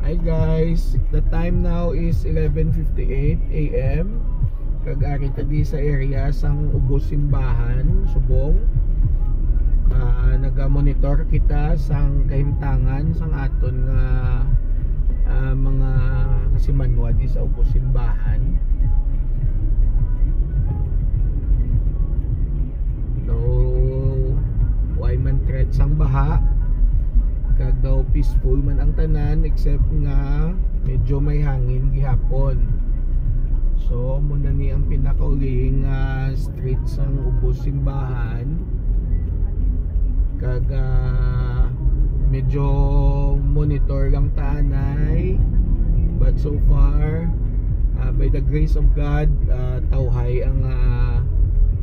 Hi guys, the time now is 11:58 AM. Kag-ari tadi sa area sang Ubos Simbahan, Subong. Naga-monitor kita sang kahimtangan sang aton nga mga kasimanwa di sa Ubos Simbahan. So, why man threat sang baha? Kag daw peaceful man ang tanan except nga medyo may hangin gihapon. So muna ni ang pinakaulihing street sang Ubos Simbahan. Kag medyo monitor lang taanay, but so far by the grace of God tawhay ang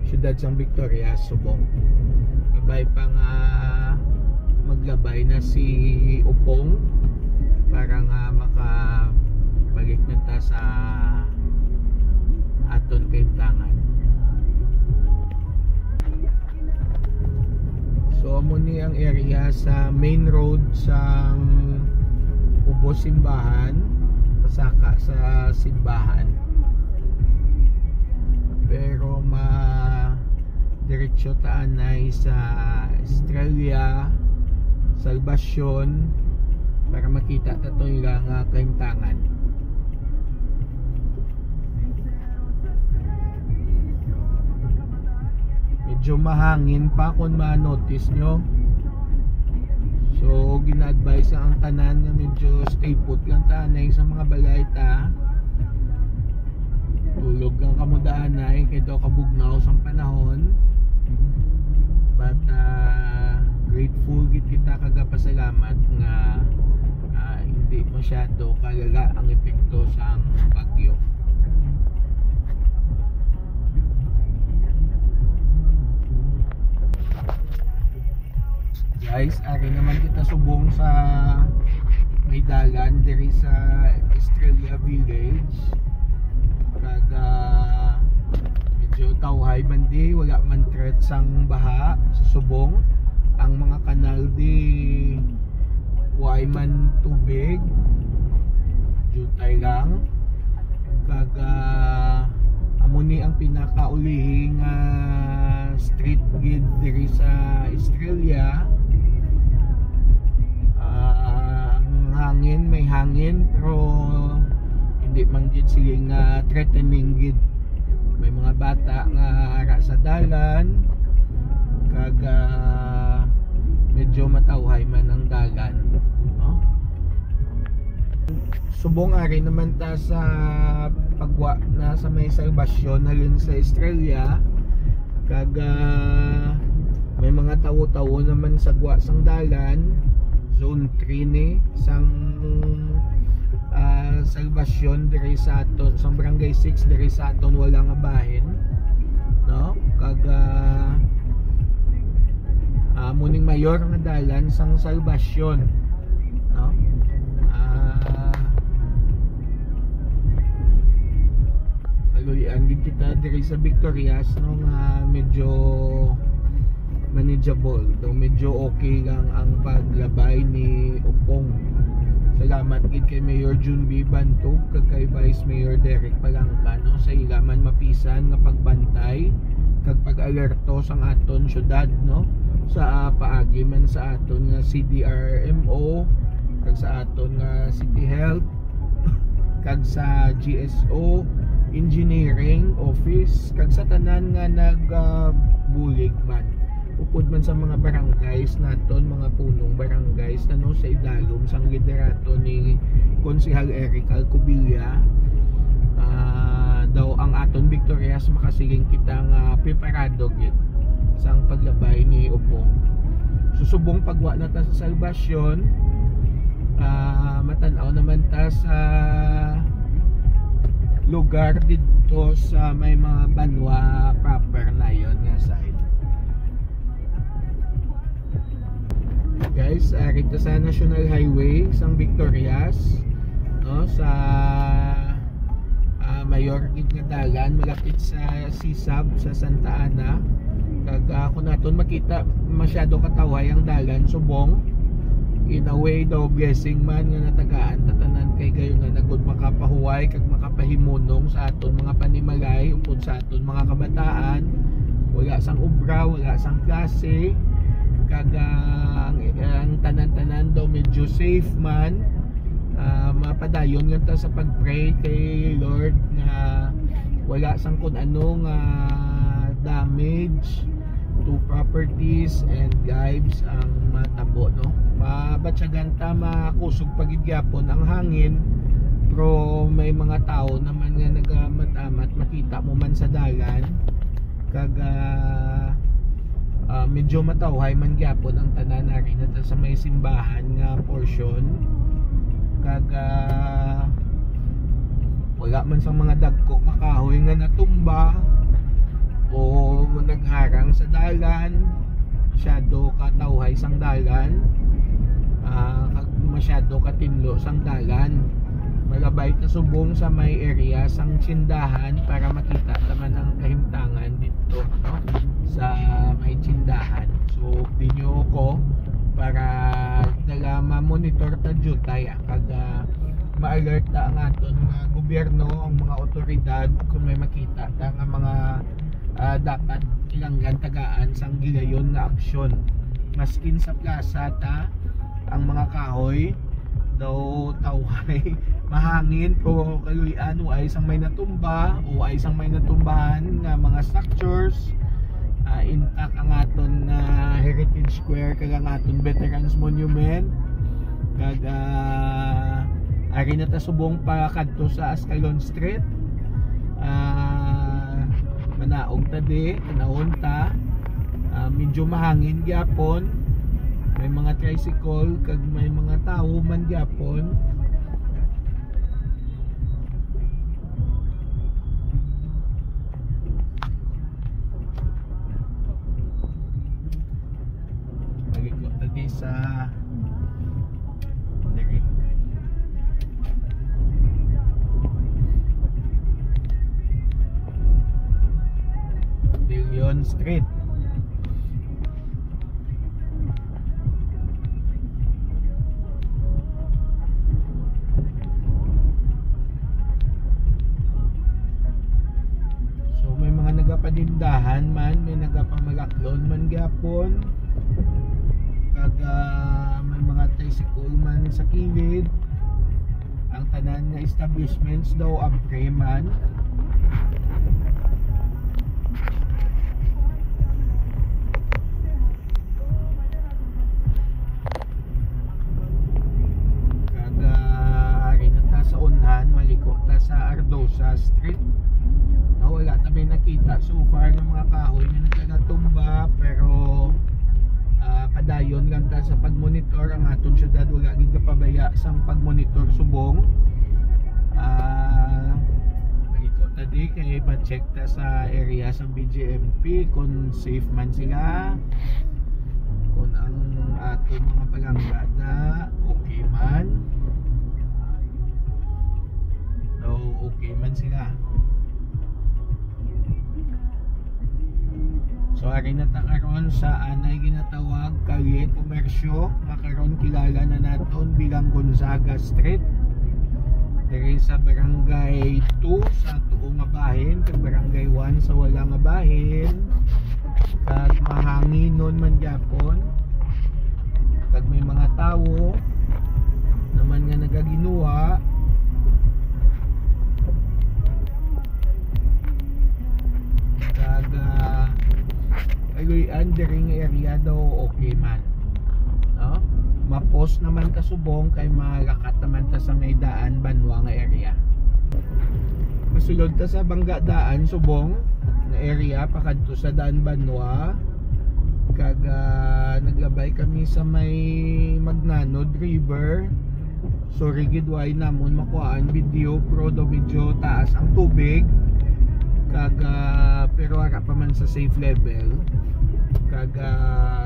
syudad sang Victoria, Subong. Kabay pa nga maglabay na si Upong para nga makabalik na ta sa aton kahimtangan. So amo ni ang area sa main road sa Ubos Simbahan pasaka sa simbahan, pero diretso taanay sa Estrella, Salvacion para makita tatoy nga kahimtangan. Medyo mahangin pa kung ma-notice nyo. So gina-advise ang tanan nga medyo stay put lang tanay sa mga balay ta. Tulog ang kamudaan ay kaya daw kabugnaw sa panahon. But grateful gid kita kagapasalamat nga hindi masyado kalala ang epekto sa bagyo. Guys, ari naman kita subong sa may dalan diri sa Estrella Village. Kag medyo tawhay bandi, wala man threat sang baha sa Subong. Ang mga kanal di way man tubig, jutay lang. Kag amo ni ang pinakaulihing street gid diri sa Estrella. Ang hangin, may hangin, pero hindi man gid siling threatening gid. May mga bata nga ara sa dalan, kag medyo matawhay man ang dalan, no? Subong ari naman ta sa pagwa na sa may Salvacion halin sa Estrella. Kag may mga tawo-tawo naman sa gwa sang dalan, zone 3 ni sang Salvacion diri sa aton sang barangay 6 diri sa aton wala nga bahin, no? Kag muning mayor nga dalan sang Salvacion, no? Kaluyan gid kita diri sa Victorias, no, nga medyo manageable, daw medyo okay lang ang paglabay ni Upong. Salamat gid kay Mayor June B. Bantog kag kay Vice Mayor Derek Palangka, no, sa ilaman mapisan nga pagbantay kag pag-alerto sang aton syudad, no, sa paagi man sa aton nga CDRMO kag sa aton nga City Health kag sa GSO Engineering Office kag sa tanan nga nagbulig man upod man sa mga barangays naton, mga punong barangays na, no, sa idalom sang liderato ni Konsehal Eric Alcubilla. Daw ang aton Victorias makasiging kita nga preparado gid sang paglabay ni Upong. Susubong pagwa na ta sa Salvacion, matanaw naman ta sa lugar dito sa may mga banwa proper na yon nga side. Guys, rito sa National Highway sang Victorias, no, sa mayor gid nga dalan malapit sa Sisab sa Santa Ana. Kag kung naton makita masyado kataway ang dalan Subong, in a way daw blessing man nga natagaan tatanan kay gayon nga nagud makapahuway kag makapahimunong sa aton mga panimalay upod sa aton mga kabataan. Wala sang obra, wala sang klase, kag ang tanan-tanan daw medyo safe man. Mapadayon nga ta sa pagpray kay Lord nga wala sang kun ano nga damage to properties and lives ang matabo, no? Mabatsagan ta makusog pagigyapon ang hangin, pero may mga tao naman nga nagama't-amat makita mo man sa dalan kag medyo matawhay man gyapon ang tanan na rin at sa may simbahan nga portion kag wala man sa mga dagko makahoy nga natumba o nagharang sa dalan, masyado katawhay sang dalan, kag masyado katinlo sang dalan. Malabay ta subong sa may area sang tsindahan para makita naman ang kahimtangan dito, no? Sa may tsindahan. So dinyo ko para dala ma-monitor ta jutay kag ma-alert ta ang aton nga gobyerno, ang mga otoridad kung may makita ta nga mga dapat ilanggan tagaan sang gilayon na aksyon. Maskin sa plaza ta ang mga kahoy daw tawhay mahangin o kaluyan o ay isang may natumba o ay isang may natumbahan nga mga structures. Intact ang aton Heritage Square kag ang aton Veterans Monument kag ari na ta subong para kadto sa Ascalon Street. Manaog ta di tanawon ta, medyo mahangin gyapon, may mga tricycle kag may mga tao man gyapon. Magikot ta di sa Billion Street. So may mga nagapadindahan man, may nagapamalaklon man gyapon, kag may mga tricycle man sa kilid. Ang tanan nga establishments daw abre man. Sa Ardosa Street, wala tabi nakita so far ng mga kahoy na nagkatumba, pero padayon lang ta sa pagmonitor ang aton syudad. Wala gid kapabaya sang pagmonitor subong. Magikot ta di kay pa-check ta sa area sa BGMP kung safe man sila, kung ang aton mga palanggana okay man. Okay man sila. So ari na ta karon sa anay ginatawag Kalye Komersyo, makaron kilala na naton bilang Gonzaga Street. Diri sa Barangay 2 sa tuo nga bahin kag Barangay 1 sa wala nga bahin. Kag mahanginon man gyapon. Kag may mga tawo naman nga nagaginuwa. Diri nga area daw okay man, no? Mapos naman kasubong kay malakat naman ta sa may daan Banwa nga area. Masulod ta sa Bangga daan subong nga area pakadto sa daan Banwa. Kag naglabay kami sa may Magnanod River. So rigid way namon makuhaan video, pero do medyo taas ang tubig. Kag pero ara pa man sa safe level. Kag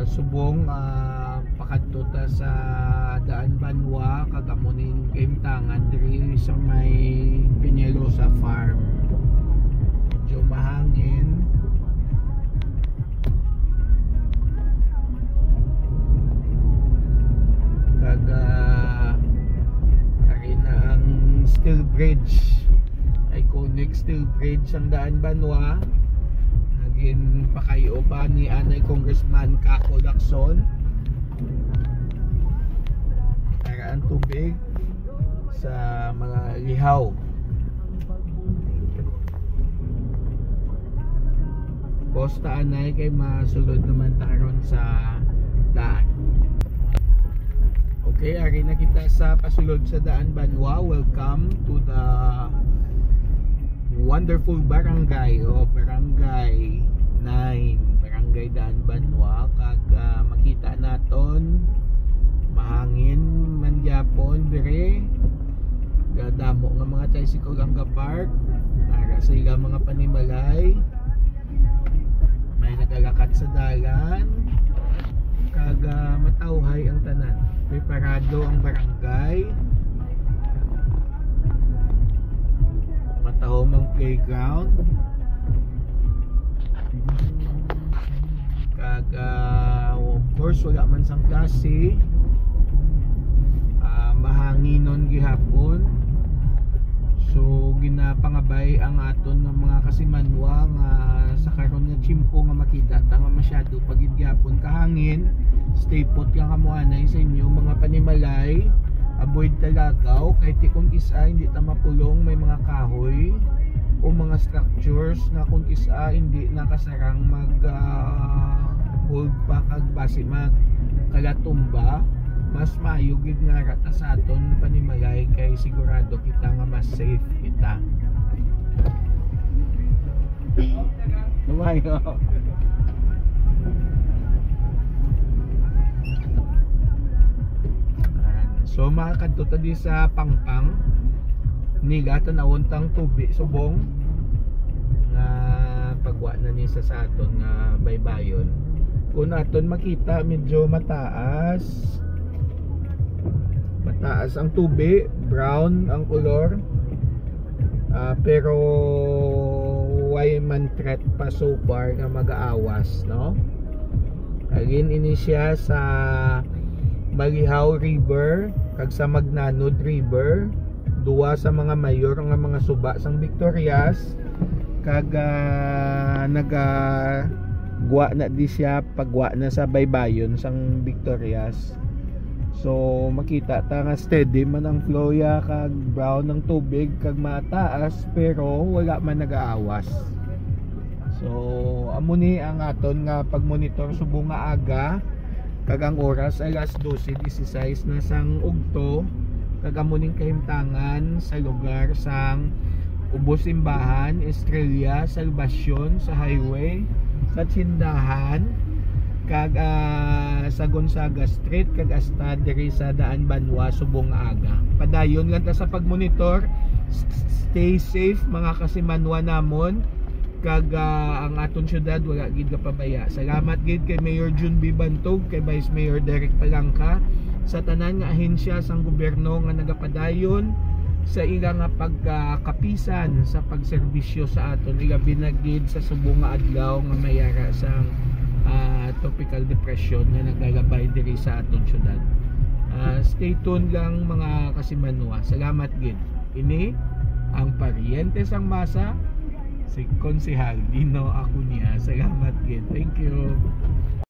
subong pakadto ta sa daan Banwa kag amunin kahimtangan diri sa may Peñalosa Farm. Medyo mahangin. Kag kag ari na ang steel bridge, iconic steel bridge ang daan Banwa. Naging pakayo pa ni anay Congressman Kako Lacson. Ang tubig sa mga lihaw. Posta anay kay masulod naman taron sa daan. Okay, ari na kita sa pasulod sa daan Banwa. Welcome to the wonderful barangay o barangay 9, barangay daan Banwa. Kag makita naton mahangin man gyapon dire, gadamo nga mga tricycle ang gapark para sa ilang mga panimalay. May nagalakat sa dalan kag matawhay ang tanan. Preparado ang barangay, matahom ang playground kag of course wala man sang klase. Mahanginon gihapon, so ginapangabay ang aton ng mga kasimanwa nga sa karon nga tsimpo nga makita ta nga masyado pagid gihapon kahangin. Stay put lang kamuanay sa inyo mga panimalay, avoid talagaw kay kung isa hindi ta mapulong may mga kahoy o mga structures na kung isa hindi nakasarang mag hold pa kag base mag kalatumba. Mas mayugid nga rata sa aton panimalay kay sigurado kita nga mas safe kita. Lumayo. So makakadto ta di sa Pangpang nila tanawon tang tubig subong nga pagwa na ni sa aton nga baybayon. Kung aton makita medyo mataas ang tubig, brown ang color, pero why man threat pa so far nga mag-aawas, no? Again ini siya sa Malihaw River kag sa Magnanod River, duwa sa mga mayor nga mga suba sang Victorias kag gwa na di siya pagwa na sa baybayon sang Victorias. So makita ta nga steady man ang flow ya kag brown ng tubig kag mataas pero wala man nag-aawas. So amo ni ang aton nga pagmonitor subong nga aga kag ang oras ay alas 12:16 na sang ugto kag amo ning kahimtangan sa lugar sang Ubos Simbahan, Estrella, Salvacion sa highway, sa Tsindahan kag sa Gonzaga Street kag hasta diri sa daan Banwa subong aga. Padayon lang ta sa pagmonitor. Stay safe mga kasimanwa namon kag ang aton syudad wala gid ka pabaya. Salamat gid kay Mayor June B. Bantog, kay Vice Mayor Derek Palangka, sa tanan nga ahensya sang gobyerno nga nagapadayon sa ila nga pagkapisan sa pagserbisyo sa aton ilabi na gid sa subong nga adlaw nga mayara sang tropical depression na naglalabay diri sa aton syudad. Stay tuned lang mga kasimanwa. Salamat gid. Ini ang Pariente sang Masa, si Konsehal Dino Acuña. Salamat gid. Thank you.